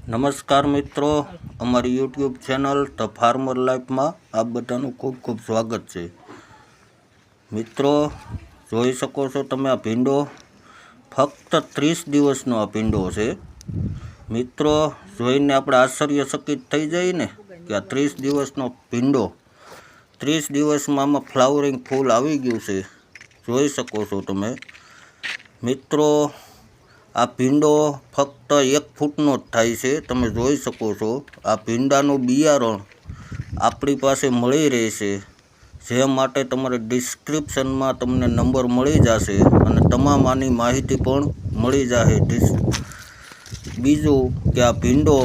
નમસ્કાર મિત્રો, અમારી યુટ્યુબ ચેનલ ધ ફાર્મર લાઈફમાં આપ બધાનું ખૂબ ખૂબ સ્વાગત છે। મિત્રો, જોઈ શકો છો તમે આ ભીંડો ફક્ત 30 દિવસનો આ ભીંડો છે। મિત્રો, જોઈને આપણે આશ્ચર્યચકિત થઈ જઈએ ને કે આ 30 દિવસનો ભીંડો 30 દિવસમાં આમાં ફ્લાવરિંગ ફૂલ આવી ગયું છે। જોઈ શકો છો તમે મિત્રો, આ ભીંડો ફક્ત 1 ફૂટનો જ થાય છે। તમે જોઈ શકો છો આ ભીંડાનું બિયારણ આપણી પાસે મળી રહેશે, જે માટે તમારે ડિસ્ક્રિપ્શનમાં તમને નંબર મળી જશે અને તમામ આની માહિતી પણ મળી જશે। બીજું કે આ ભીંડો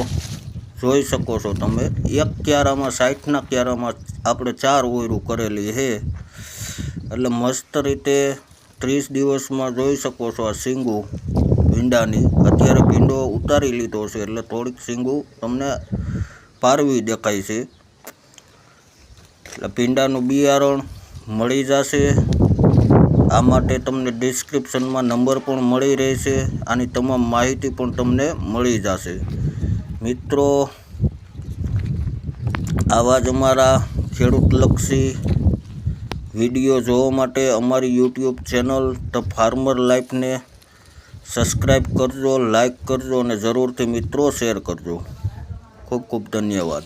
જોઈ શકો છો તમે એક ક્યારામાં 60ના ક્યારામાં આપણે 4 ઓયરું કરેલી છે, એટલે મસ્ત રીતે 30 દિવસમાં જોઈ શકો છો આ સિંગું ભીંડાની। અત્યારે ભીંડો ઉતારી લીધો છે એટલે થોડીક સિંગું તમને પારવી દેખાય છે, એટલે ભીંડાનું બિયારણ મળી જશે। આ માટે તમને ડિસ્ક્રિપ્શનમાં નંબર પણ મળી રહેશે, આની તમામ માહિતી પણ તમને મળી જશે। મિત્રો, આવા જ અમારા ખેડૂતલક્ષી વિડીયો જોવા માટે અમારી યુટ્યુબ ચેનલ ધ ફાર્મર લાઈફને સબસ્ક્રાઈબ કરજો, લાઈક કરજો અને જરૂરથી મિત્રો શેર કરજો। ખૂબ ખૂબ ધન્યવાદ।